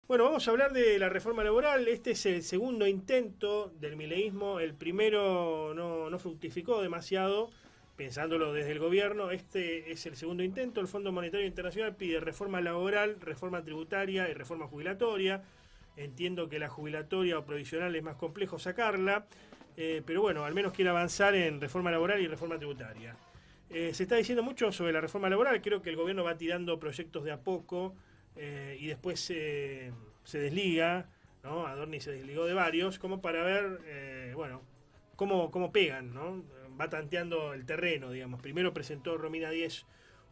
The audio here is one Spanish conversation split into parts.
Bueno, vamos a hablar de la reforma laboral. Este es el segundo intento del mileísmo. El primero no fructificó demasiado, pensándolo desde el gobierno. Este es el segundo intento. El Fondo Monetario Internacional pide reforma laboral, reforma tributaria y reforma jubilatoria. Entiendo que la jubilatoria o provisional es más complejo sacarla, pero bueno, al menos quiere avanzar en reforma laboral y reforma tributaria. Se está diciendo mucho sobre la reforma laboral. Creo que el gobierno va tirando proyectos de a poco y después se desliga, ¿no? Adorni se desligó de varios, como para ver, bueno, cómo pegan, ¿no? Va tanteando el terreno, digamos. Primero presentó Romina Díez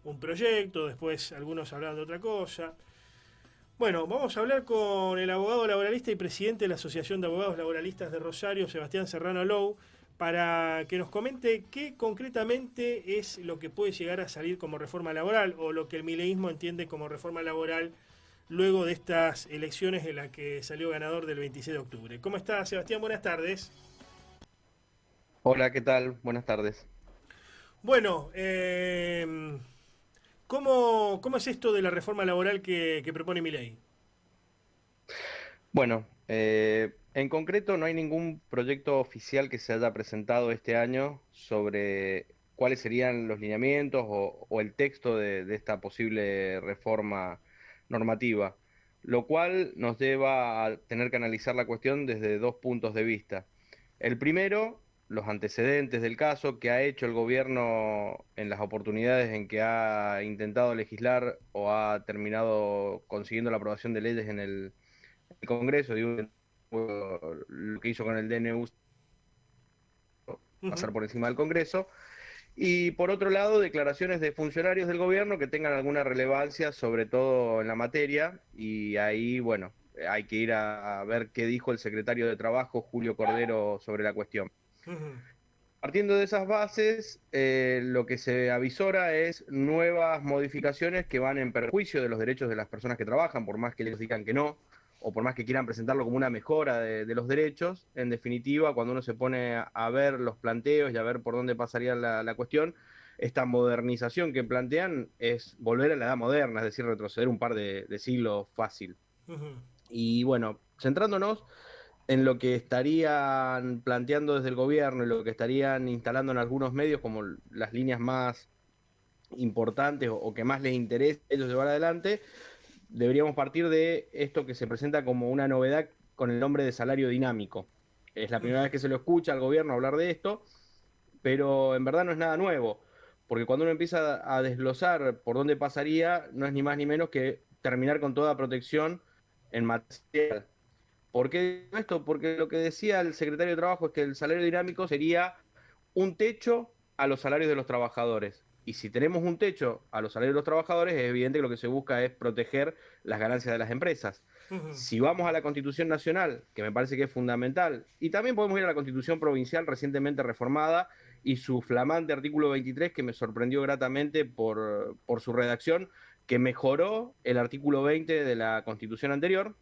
un proyecto, después algunos hablaban de otra cosa. Bueno, vamos a hablar con el abogado laboralista y presidente de la Asociación de Abogados Laboralistas de Rosario, Sebastián Serrano Lou, para que nos comente qué concretamente es lo que puede llegar a salir como reforma laboral o lo que el mileísmo entiende como reforma laboral luego de estas elecciones en las que salió ganador del 26 de octubre. ¿Cómo está, Sebastián? Buenas tardes. Hola, ¿qué tal? Buenas tardes. Bueno, ¿cómo es esto de la reforma laboral que propone Milei? Bueno, en concreto no hay ningún proyecto oficial que se haya presentado este año sobre cuáles serían los lineamientos o el texto de esta posible reforma normativa, lo cual nos lleva a tener que analizar la cuestión desde dos puntos de vista. El primero, los antecedentes del caso que ha hecho el gobierno en las oportunidades en que ha intentado legislar o ha terminado consiguiendo la aprobación de leyes en el Congreso, digo, lo que hizo con el DNU, Ujú. pasar por encima del Congreso. Y por otro lado, declaraciones de funcionarios del gobierno que tengan alguna relevancia, sobre todo en la materia, y ahí, bueno, hay que ir a ver qué dijo el secretario de Trabajo, Julio Cordero, sobre la cuestión. Ujú. Partiendo de esas bases, lo que se avisora es nuevas modificaciones que van en perjuicio de los derechos de las personas que trabajan, por más que ellos digan que no, o por más que quieran presentarlo como una mejora de los derechos. En definitiva, cuando uno se pone a ver los planteos y a ver por dónde pasaría la cuestión, esta modernización que plantean es volver a la edad moderna, es decir, retroceder un par de siglos fácil. Ujú. Y bueno, centrándonos en lo que estarían planteando desde el gobierno y lo que estarían instalando en algunos medios como las líneas más importantes o que más les interesa a ellos llevar adelante, deberíamos partir de esto que se presenta como una novedad con el nombre de salario dinámico. Es la primera vez que se lo escucha al gobierno hablar de esto, pero en verdad no es nada nuevo, porque cuando uno empieza a desglosar por dónde pasaría, no es ni más ni menos que terminar con toda protección en materia. ¿Por qué digo esto? Porque lo que decía el secretario de Trabajo es que el salario dinámico sería un techo a los salarios de los trabajadores. Y si tenemos un techo a los salarios de los trabajadores, es evidente que lo que se busca es proteger las ganancias de las empresas. Ujú. Si vamos a la Constitución Nacional, que me parece que es fundamental, y también podemos ir a la Constitución Provincial recientemente reformada y su flamante artículo 23, que me sorprendió gratamente por su redacción, que mejoró el artículo 20 de la Constitución anterior.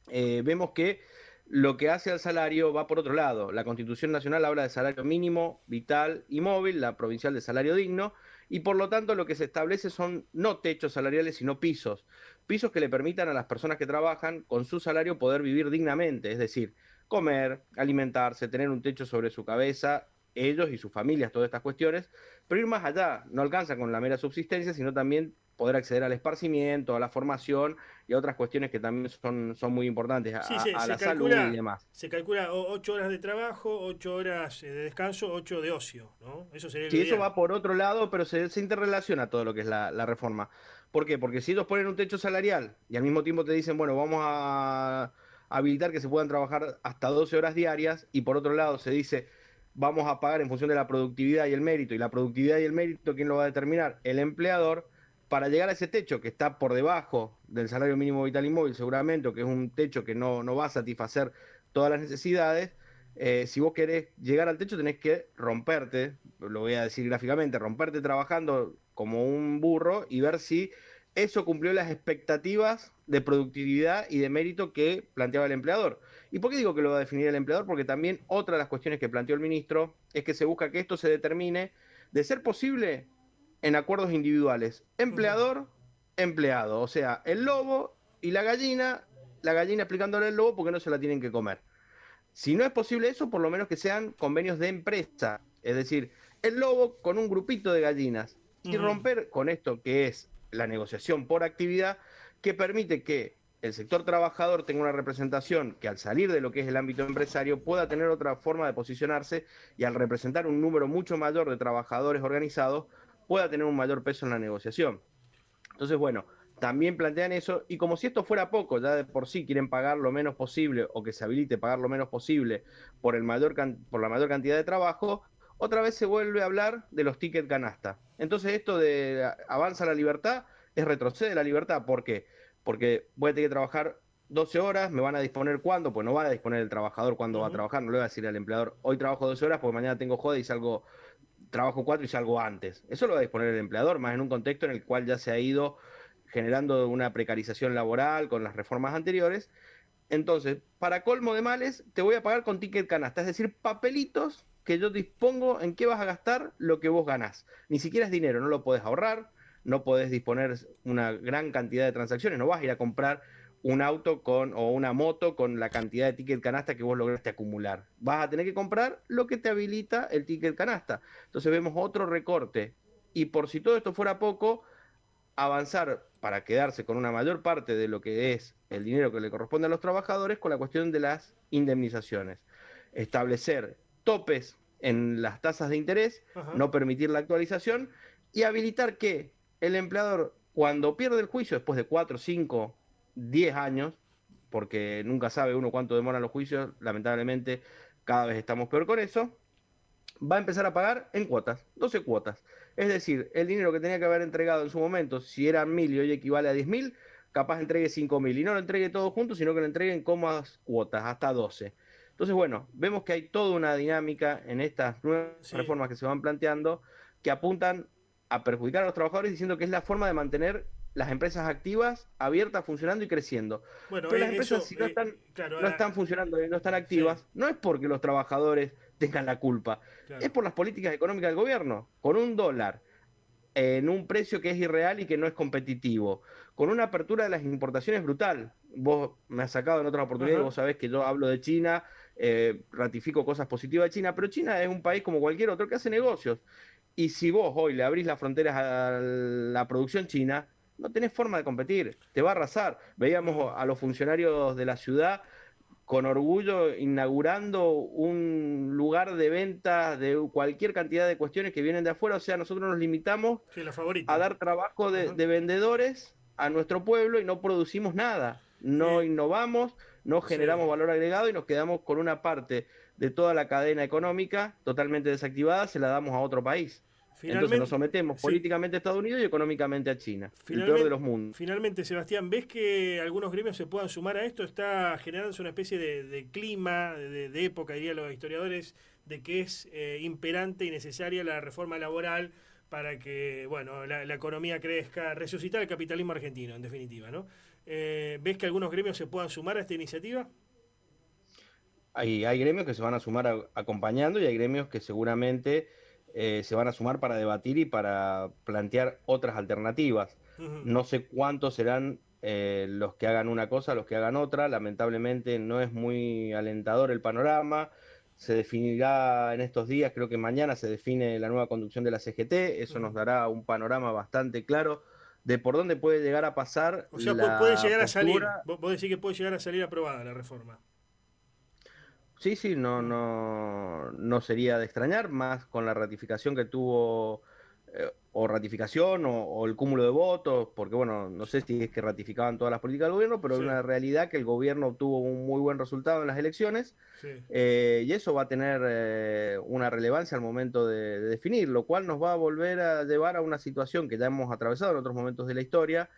Vemos que lo que hace al salario va por otro lado. La Constitución Nacional habla de salario mínimo, vital y móvil, la provincial de salario digno, y por lo tanto lo que se establece son no techos salariales, sino pisos. Pisos que le permitan a las personas que trabajan con su salario poder vivir dignamente, es decir, comer, alimentarse, tener un techo sobre su cabeza, ellos y sus familias, todas estas cuestiones, pero ir más allá, no alcanza con la mera subsistencia, sino también poder acceder al esparcimiento, a la formación y a otras cuestiones que también son muy importantes, Sí, a la salud y demás. se calcula 8 horas de trabajo, 8 horas de descanso, 8 de ocio, ¿no? Eso sería lo Sí, eso ideal. va por otro lado, pero se interrelaciona todo lo que es la reforma. ¿Por qué? Porque si ellos ponen un techo salarial y al mismo tiempo te dicen, bueno, vamos a habilitar que se puedan trabajar hasta 12 horas diarias, y por otro lado se dice, vamos a pagar en función de la productividad y el mérito, y la productividad y el mérito, ¿quién lo va a determinar? El empleador. Para llegar a ese techo que está por debajo del salario mínimo vital y móvil, seguramente, o que es un techo que no va a satisfacer todas las necesidades, si vos querés llegar al techo tenés que romperte, lo voy a decir gráficamente, romperte trabajando como un burro y ver si eso cumplió las expectativas de productividad y de mérito que planteaba el empleador. ¿Y por qué digo que lo va a definir el empleador? Porque también otra de las cuestiones que planteó el ministro es que se busca que esto se determine, de ser posible, en acuerdos individuales. Ujú. Empleador, empleado. O sea, el lobo y la gallina la gallina explicándole al lobo por qué no se la tienen que comer. Si no es posible eso, por lo menos que sean convenios de empresa, es decir, el lobo con un grupito de gallinas y romper con esto que es la negociación por actividad, que permite que el sector trabajador tenga una representación que al salir de lo que es el ámbito empresario pueda tener otra forma de posicionarse y al representar un número mucho mayor de trabajadores organizados pueda tener un mayor peso en la negociación. Entonces, bueno, también plantean eso, y como si esto fuera poco, ya de por sí quieren pagar lo menos posible o que se habilite pagar lo menos posible por por la mayor cantidad de trabajo, otra vez se vuelve a hablar de los tickets canasta. Entonces esto de avanza la libertad es retrocede la libertad. ¿Por qué? Porque voy a tener que trabajar 12 horas, me van a disponer cuándo, pues no va a disponer el trabajador cuándo va a trabajar, no le va a decir al empleador, hoy trabajo 12 horas porque mañana tengo joda y salgo, trabajo 4 y salgo antes. Eso lo va a disponer el empleador, más en un contexto en el cual ya se ha ido generando una precarización laboral con las reformas anteriores. Entonces, para colmo de males, te voy a pagar con ticket canasta, es decir, papelitos que yo dispongo en qué vas a gastar lo que vos ganás. Ni siquiera es dinero, no lo podés ahorrar, no podés disponer una gran cantidad de transacciones, no vas a ir a comprar un auto o una moto con la cantidad de ticket canasta que vos lograste acumular. Vas a tener que comprar lo que te habilita el ticket canasta. Entonces vemos otro recorte. Y por si todo esto fuera poco, avanzar para quedarse con una mayor parte de lo que es el dinero que le corresponde a los trabajadores con la cuestión de las indemnizaciones. Establecer topes en las tasas de interés, no permitir la actualización y habilitar que el empleador, cuando pierde el juicio después de 4, 5, 10 años, porque nunca sabe uno cuánto demoran los juicios, lamentablemente cada vez estamos peor con eso, va a empezar a pagar en cuotas, 12 cuotas. Es decir, el dinero que tenía que haber entregado en su momento, si eran 1.000 y hoy equivale a 10.000, capaz entregue 5.000. Y no lo entregue todo junto, sino que lo entregue en cómodas cuotas, hasta 12. Entonces, bueno, vemos que hay toda una dinámica en estas nuevas reformas que se van planteando que apuntan a perjudicar a los trabajadores diciendo que es la forma de mantener las empresas activas, abiertas, funcionando y creciendo. Bueno, pero las empresas, si no están funcionando y no están activas, no es porque los trabajadores tengan la culpa, es por las políticas económicas del gobierno. Con un dólar en un precio que es irreal y que no es competitivo, con una apertura de las importaciones brutal. Vos me has sacado en otras oportunidades, vos sabés que yo hablo de China, ratifico cosas positivas de China, pero China es un país como cualquier otro que hace negocios. Y si vos hoy le abrís las fronteras a la producción china, no tenés forma de competir, te va a arrasar. Veíamos a los funcionarios de la ciudad con orgullo inaugurando un lugar de venta de cualquier cantidad de cuestiones que vienen de afuera. O sea, nosotros nos limitamos a dar trabajo de vendedores a nuestro pueblo y no producimos nada, no innovamos, no generamos valor agregado y nos quedamos con una parte de toda la cadena económica totalmente desactivada, se la damos a otro país. Entonces nos sometemos políticamente a Estados Unidos y económicamente a China, el peor de los mundos. Finalmente, Sebastián, ¿ves que algunos gremios se puedan sumar a esto? Está generándose una especie de clima, de época, dirían los historiadores, de que es imperante y necesaria la reforma laboral para que bueno la economía crezca, resucitar el capitalismo argentino, en definitiva, ¿no? ¿Ves que algunos gremios se puedan sumar a esta iniciativa? Hay gremios que se van a sumar acompañando y hay gremios que seguramente se van a sumar para debatir y para plantear otras alternativas. No sé cuántos serán los que hagan una cosa, los que hagan otra. Lamentablemente no es muy alentador el panorama. Se definirá en estos días, creo que mañana se define la nueva conducción de la CGT. Eso nos dará un panorama bastante claro de por dónde puede llegar a pasar. O sea, puede llegar a salir. Vos decís que puede llegar a salir aprobada la reforma. Sí, no sería de extrañar, más con la ratificación que tuvo, o ratificación o el cúmulo de votos, porque bueno, no sé si es que ratificaban todas las políticas del gobierno, pero es una realidad que el gobierno obtuvo un muy buen resultado en las elecciones, y eso va a tener una relevancia al momento de definir, lo cual nos va a volver a llevar a una situación que ya hemos atravesado en otros momentos de la historia,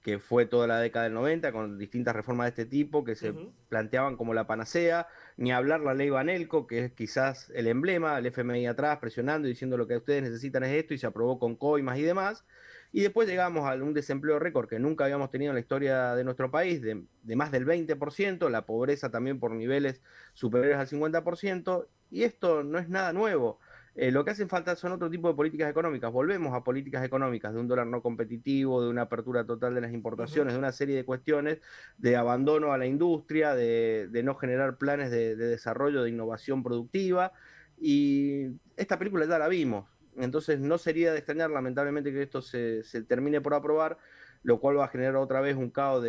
que fue toda la década del 90, con distintas reformas de este tipo que se planteaban como la panacea, ni hablar la ley Banelco, que es quizás el emblema, el FMI atrás presionando y diciendo lo que ustedes necesitan es esto, y se aprobó con coimas y demás, y después llegamos a un desempleo récord que nunca habíamos tenido en la historia de nuestro país, de más del 20%, la pobreza también por niveles superiores al 50%, y esto no es nada nuevo. Lo que hacen falta son otro tipo de políticas económicas. Volvemos a políticas económicas de un dólar no competitivo, de una apertura total de las importaciones, de una serie de cuestiones de abandono a la industria, de no generar planes de desarrollo, de innovación productiva. Y esta película ya la vimos. Entonces no sería de extrañar, lamentablemente, que esto se termine por aprobar, lo cual va a generar otra vez un caos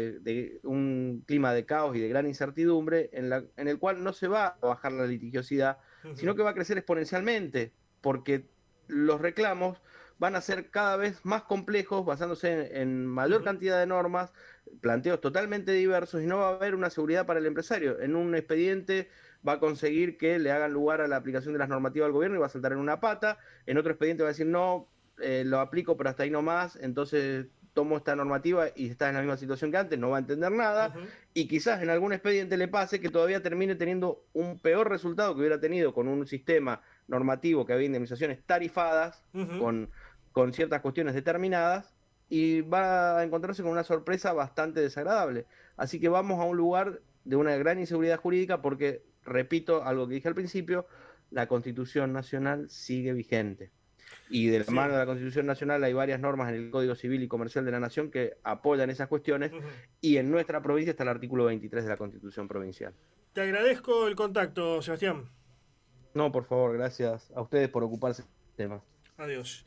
un clima de caos y de gran incertidumbre en el cual no se va a bajar la litigiosidad, sino que va a crecer exponencialmente, porque los reclamos van a ser cada vez más complejos, basándose en mayor cantidad de normas, planteos totalmente diversos, y no va a haber una seguridad para el empresario. En un expediente va a conseguir que le hagan lugar a la aplicación de las normativas del gobierno y va a saltar en una pata. En otro expediente va a decir, no, lo aplico, pero hasta ahí nomás, entonces tomo esta normativa y está en la misma situación que antes, no va a entender nada, y quizás en algún expediente le pase que todavía termine teniendo un peor resultado que hubiera tenido con un sistema normativo que había indemnizaciones tarifadas, con ciertas cuestiones determinadas, y va a encontrarse con una sorpresa bastante desagradable. Así que vamos a un lugar de una gran inseguridad jurídica porque, repito algo que dije al principio, la Constitución Nacional sigue vigente. Y de la mano de la Constitución Nacional hay varias normas en el Código Civil y Comercial de la Nación que apoyan esas cuestiones, y en nuestra provincia está el artículo 23 de la Constitución Provincial. Te agradezco el contacto, Sebastián. No, por favor, gracias a ustedes por ocuparse del tema. Adiós.